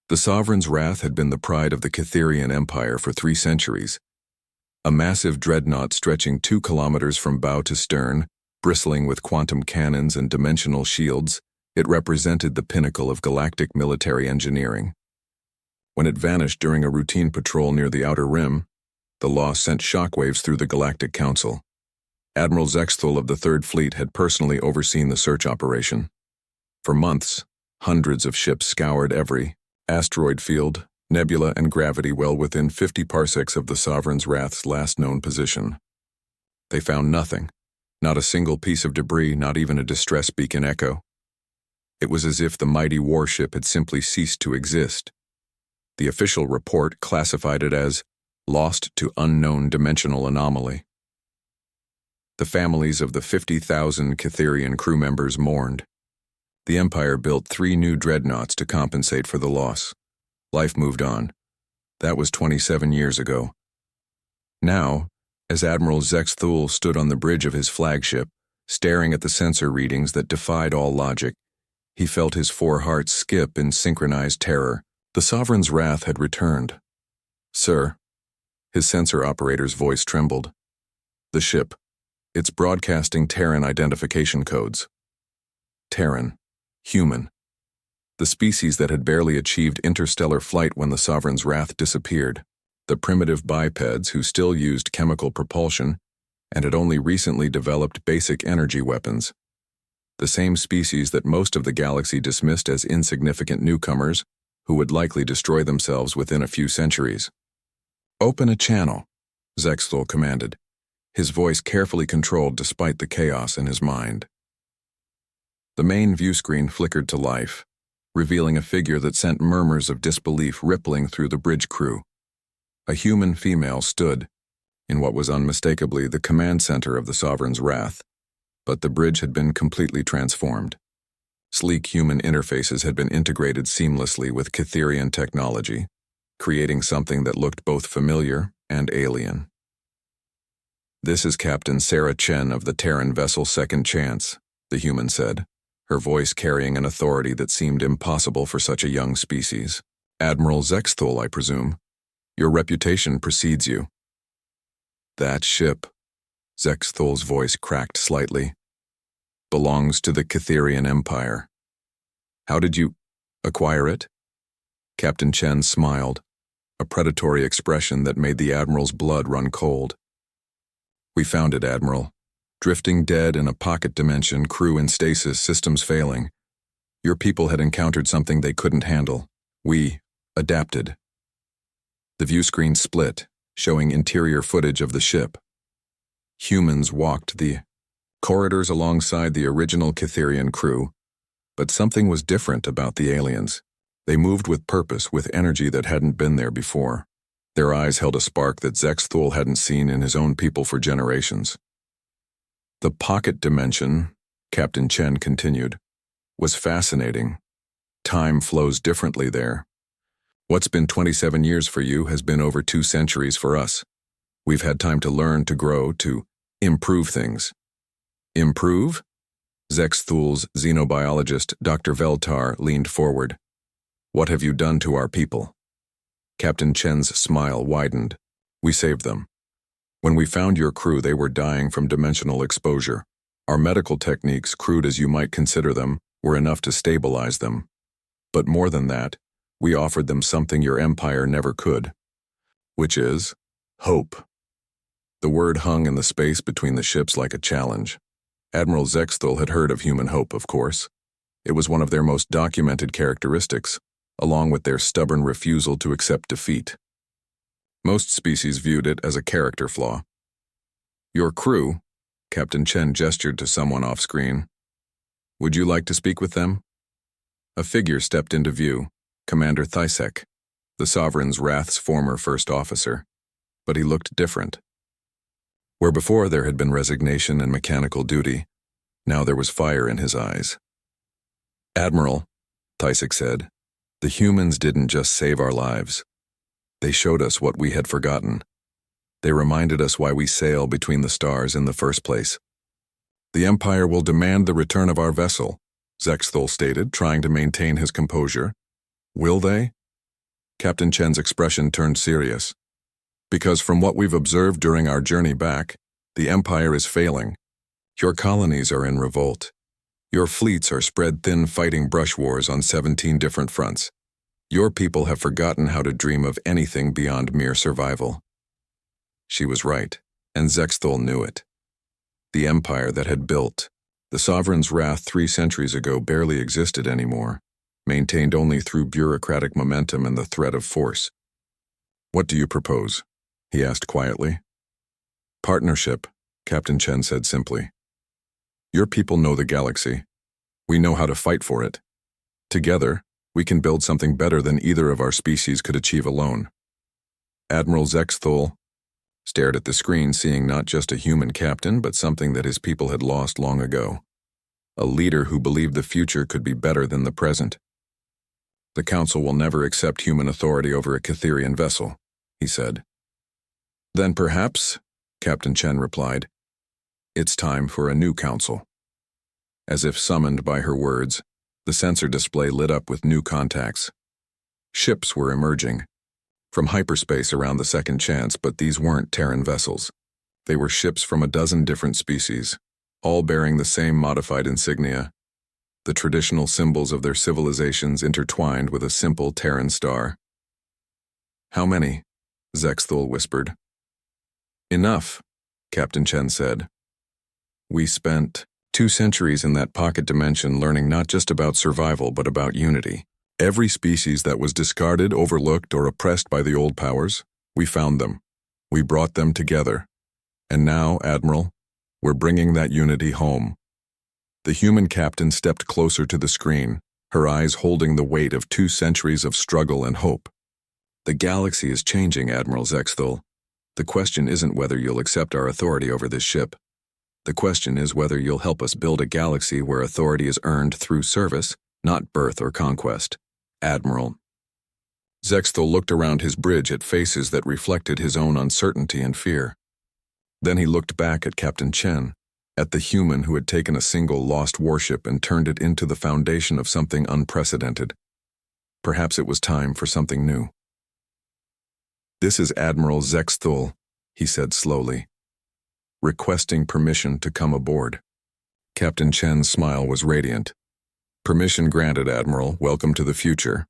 The Sovereign's Wrath had been the pride of the Cytherian Empire for 3 centuries. A massive dreadnought stretching 2 kilometers from bow to stern, bristling with quantum cannons and dimensional shields, it represented the pinnacle of galactic military engineering. When it vanished during a routine patrol near the Outer Rim, the loss sent shockwaves through the Galactic Council. Admiral Zexthul of the Third Fleet had personally overseen the search operation. For months, hundreds of ships scoured every asteroid field, nebula, and gravity well within 50 parsecs of the Sovereign's Wrath's last known position. They found nothing, not a single piece of debris, not even a distress beacon echo. It was as if the mighty warship had simply ceased to exist. The official report classified it as lost to unknown dimensional anomaly. The families of the 50,000 Cytherian crew members mourned. The Empire built 3 new dreadnoughts to compensate for the loss. Life moved on. That was 27 years ago. Now, as Admiral Zexthul stood on the bridge of his flagship, staring at the sensor readings that defied all logic, he felt his 4 hearts skip in synchronized terror. The Sovereign's Wrath had returned. "Sir," his sensor operator's voice trembled. "The ship. It's broadcasting Terran identification codes." Terran. Human. The species that had barely achieved interstellar flight when the Sovereign's Wrath disappeared. The primitive bipeds who still used chemical propulsion and had only recently developed basic energy weapons. The same species that most of the galaxy dismissed as insignificant newcomers who would likely destroy themselves within a few centuries. "Open a channel," Zexthul commanded, his voice carefully controlled despite the chaos in his mind. The main viewscreen flickered to life, revealing a figure that sent murmurs of disbelief rippling through the bridge crew. A human female stood, in what was unmistakably the command center of the Sovereign's Wrath, but the bridge had been completely transformed. Sleek human interfaces had been integrated seamlessly with Cytherian technology, creating something that looked both familiar and alien. "This is Captain Sarah Chen of the Terran vessel Second Chance," the human said, her voice carrying an authority that seemed impossible for such a young species. "Admiral Zexthul, I presume. Your reputation precedes you." "That ship," Zexthul's voice cracked slightly, "belongs to the Cytherian Empire. How did you acquire it?" Captain Chen smiled, a predatory expression that made the Admiral's blood run cold. "We found it, Admiral. Drifting dead in a pocket dimension, crew in stasis, systems failing. Your people had encountered something they couldn't handle. We adapted." The viewscreen split, showing interior footage of the ship. Humans walked the corridors alongside the original Cytherian crew, but something was different about the aliens. They moved with purpose, with energy that hadn't been there before. Their eyes held a spark that Zexthul hadn't seen in his own people for generations. "The pocket dimension," Captain Chen continued, "was fascinating. Time flows differently there. What's been 27 years for you has been over 2 centuries for us. We've had time to learn, to grow, to improve things." "Improve?" Zexthul's xenobiologist, Dr. Veltar, leaned forward. "What have you done to our people?" Captain Chen's smile widened. "We saved them. When we found your crew, they were dying from dimensional exposure. Our medical techniques, crude as you might consider them, were enough to stabilize them. But more than that, we offered them something your empire never could, which is hope." The word hung in the space between the ships like a challenge. Admiral Zexthul had heard of human hope, of course. It was one of their most documented characteristics, along with their stubborn refusal to accept defeat. Most species viewed it as a character flaw. "Your crew," Captain Chen gestured to someone off-screen. "Would you like to speak with them?" A figure stepped into view, Commander Thysek, the Sovereign's Wrath's former first officer, but he looked different. Where before there had been resignation and mechanical duty, now there was fire in his eyes. "Admiral," Thysek said, "the humans didn't just save our lives. They showed us what we had forgotten. They reminded us why we sail between the stars in the first place." "The Empire will demand the return of our vessel," Zexthul stated, trying to maintain his composure. "Will they?" Captain Chen's expression turned serious. Because from what we've observed during our journey back, the Empire is failing. Your colonies are in revolt. Your fleets are spread thin fighting brush wars on 17 different fronts. Your people have forgotten how to dream of anything beyond mere survival. She was right, and Zexthul knew it. The empire that had built the Sovereign's wrath 3 centuries ago barely existed anymore, maintained only through bureaucratic momentum and the threat of force. "What do you propose?" he asked quietly. "Partnership," Captain Chen said simply. "Your people know the galaxy. We know how to fight for it. Together, we can build something better than either of our species could achieve alone." Admiral Zexthul stared at the screen, seeing not just a human captain, but something that his people had lost long ago. A leader who believed the future could be better than the present. "The Council will never accept human authority over a Catherian vessel," he said. "Then perhaps," Captain Chen replied, "it's time for a new council." As if summoned by her words, the sensor display lit up with new contacts. Ships were emerging from hyperspace around the Second Chance, but these weren't Terran vessels. They were ships from a dozen different species, all bearing the same modified insignia, the traditional symbols of their civilizations intertwined with a simple Terran star. "How many?" Zexthul whispered. "Enough," Captain Chen said. "We spent 2 centuries in that pocket dimension learning not just about survival but about unity. Every species that was discarded, overlooked, or oppressed by the old powers, we found them. We brought them together. And now, Admiral, we're bringing that unity home." The human captain stepped closer to the screen, her eyes holding the weight of 2 centuries of struggle and hope. "The galaxy is changing, Admiral Zexthul. The question isn't whether you'll accept our authority over this ship. The question is whether you'll help us build a galaxy where authority is earned through service, not birth or conquest. Admiral." Zexthul looked around his bridge at faces that reflected his own uncertainty and fear. Then he looked back at Captain Chen, at the human who had taken a single lost warship and turned it into the foundation of something unprecedented. Perhaps it was time for something new. "This is Admiral Zexthul," he said slowly, "requesting permission to come aboard." Captain Chen's smile was radiant. "Permission granted, Admiral. Welcome to the future."